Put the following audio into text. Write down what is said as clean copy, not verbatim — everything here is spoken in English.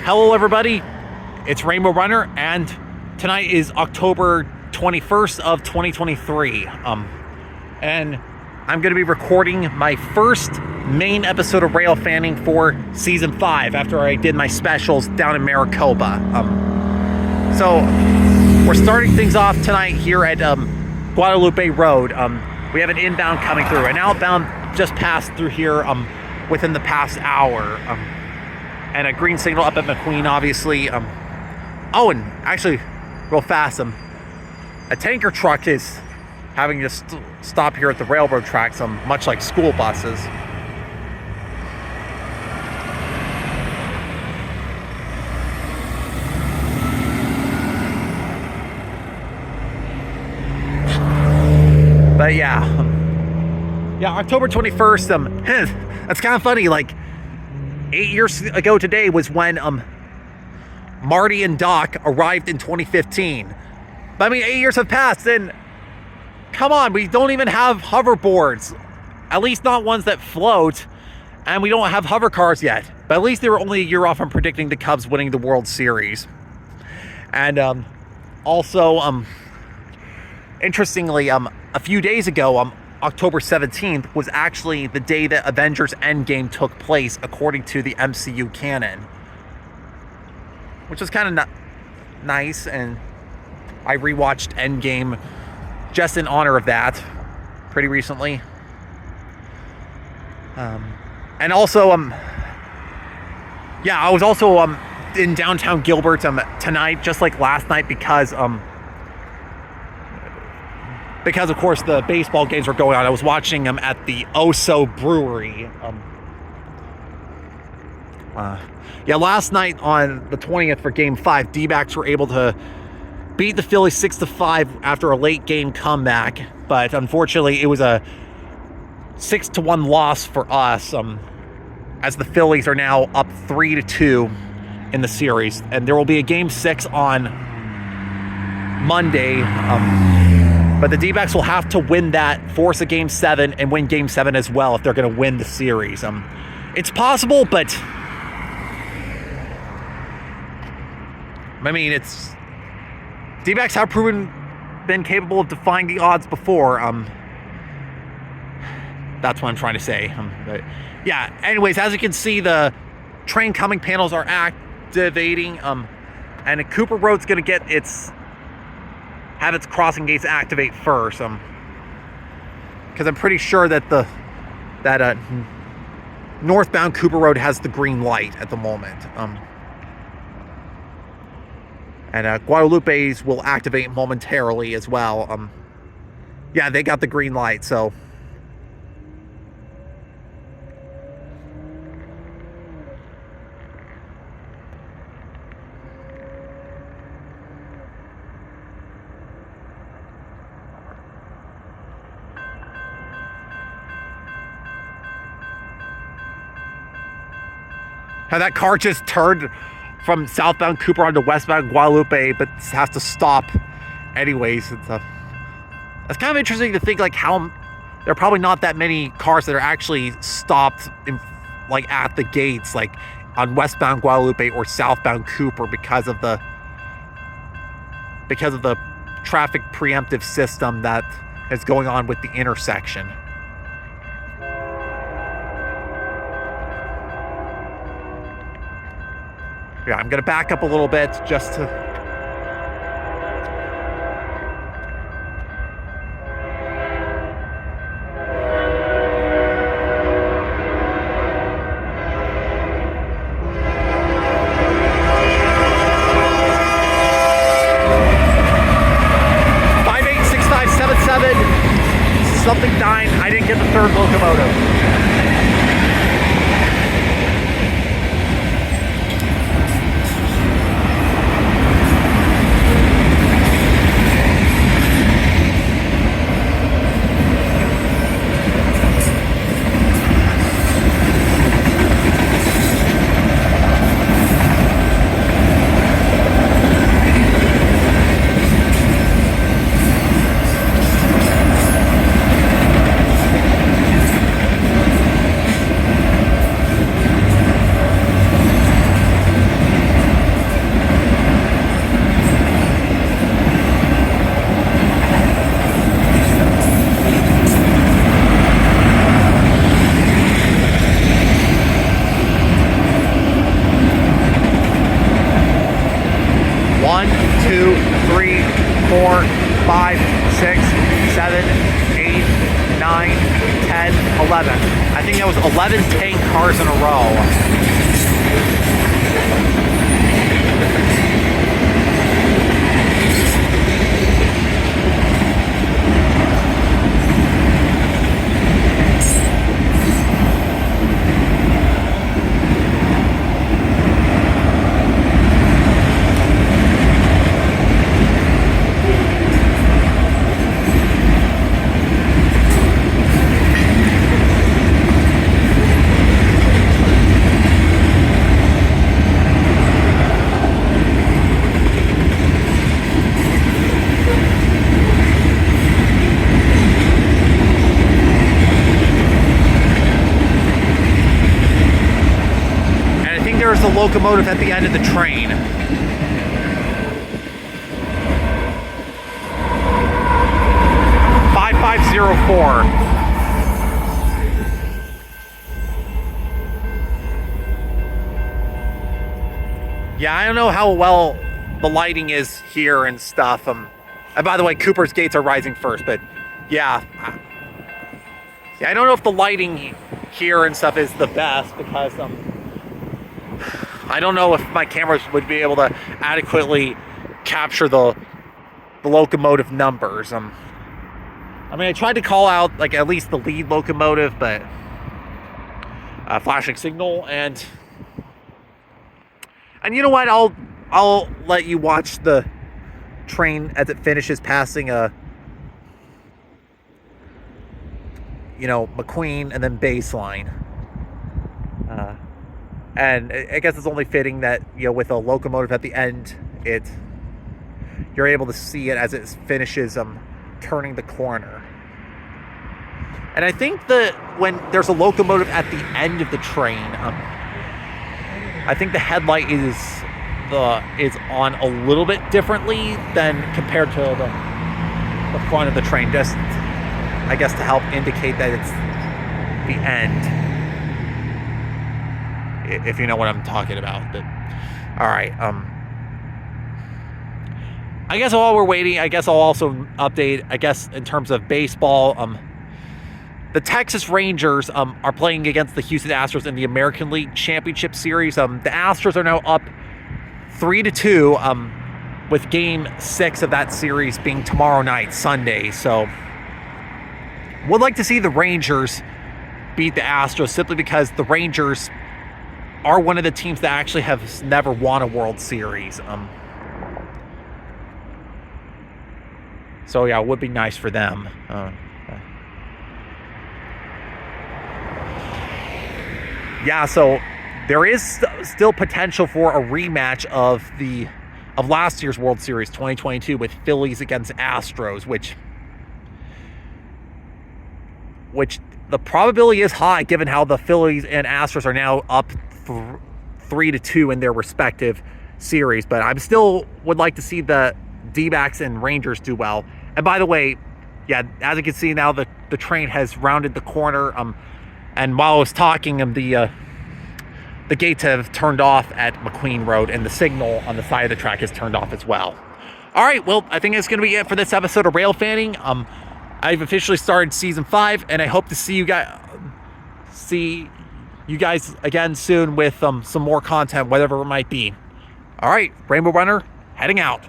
Hello everybody, it's Rainbow Runner, and tonight is October 21st of 2023, and I'm going to be recording my first main episode of Railfanning for Season 5 after I did my specials down in Maricopa. So we're starting things off tonight here at Guadalupe Road. We have an inbound coming through. An outbound just passed through here within the past hour. And a green signal up at McQueen, obviously. Oh, and actually, real fast, a tanker truck is having to stop here at the railroad tracks, much like school buses. But yeah, October 21st. That's kind of funny. Like 8 years ago today was when Marty and Doc arrived in 2015. But I mean, 8 years have passed, and come on, we don't even have hoverboards, at least not ones that float, and we don't have hover cars yet. But at least they were only a year off from predicting the Cubs winning the World Series. And also, interestingly, a few days ago, October 17th was actually the day that Avengers Endgame took place, according to the MCU canon. Which was kind of nice, and I rewatched Endgame just in honor of that pretty recently. And also, I was also in Downtown Gilbert tonight, just like last night, because of course the baseball games were going on. I was watching them at the OHSO Brewery. Last night on the 20th for Game 5, D-backs were able to beat the Phillies 6-5 after a late game comeback, but unfortunately it was a 6-1 loss for us, as the Phillies are now up 3-2 in the series, and there will be a Game 6 on Monday. But the D-backs will have to win that, force a Game 7, and win Game 7 as well if they're going to win the series. It's possible, but I mean, D-backs have been capable of defying the odds before. That's what I'm trying to say. But yeah. Anyways, as you can see, the train coming panels are activating, and Cooper Road's going to have its crossing gates activate first, because I'm pretty sure that that northbound Cooper Road has the green light at the moment, and Guadalupe's will activate momentarily as well. They got the green light, so how that car just turned from southbound Cooper onto westbound Guadalupe, but has to stop anyways. It's kind of interesting to think, like, how there are probably not that many cars that are actually stopped at the gates, like on westbound Guadalupe or southbound Cooper, because of the traffic preemptive system that is going on with the intersection. Yeah, I'm going to back up a little bit just to... Something dying. I didn't get the third locomotive. 5, 6, 7, 8, 9, 10, 11. I think that was 11 tank cars in a row. There's a locomotive at the end of the train. $5504. Yeah, I don't know how well the lighting is here and stuff. And by the way, Cooper's gates are rising first, but yeah, I don't know if the lighting here and stuff is the best because I don't know if my cameras would be able to adequately capture the locomotive numbers. I mean, I tried to call out like at least the lead locomotive, but flashing signal, and you know what? I'll let you watch the train as it finishes passing McQueen and then Baseline. And I guess it's only fitting that, with a locomotive at the end, you're able to see it as it finishes turning the corner. And I think that when there's a locomotive at the end of the train, I think the headlight is on a little bit differently than compared to the front of the train, just I guess to help indicate that it's the end. If you know what I'm talking about. But all right, I guess while we're waiting, I guess I'll also update, I guess, in terms of baseball. The Texas Rangers are playing against the Houston Astros in the American League Championship Series. The Astros are now up 3-2, with Game 6 of that series being tomorrow night, Sunday. So, would like to see the Rangers beat the Astros simply because the Rangers are one of the teams that actually have never won a World Series. So yeah, it would be nice for them. Yeah, so there is still potential for a rematch of last year's World Series 2022 with Phillies against Astros, which the probability is high given how the Phillies and Astros are now up 3-2 in their respective series. But I still would like to see the D-backs and Rangers do well. And by the way, yeah, as you can see now, the train has rounded the corner. And while I was talking, the gates have turned off at McQueen Road, and the signal on the side of the track is turned off as well. All right, well, I think that's going to be it for this episode of Railfanning. I've officially started season 5, and I hope to see you guys again soon with some more content, whatever it might be. All right, Rainbow Runner, heading out.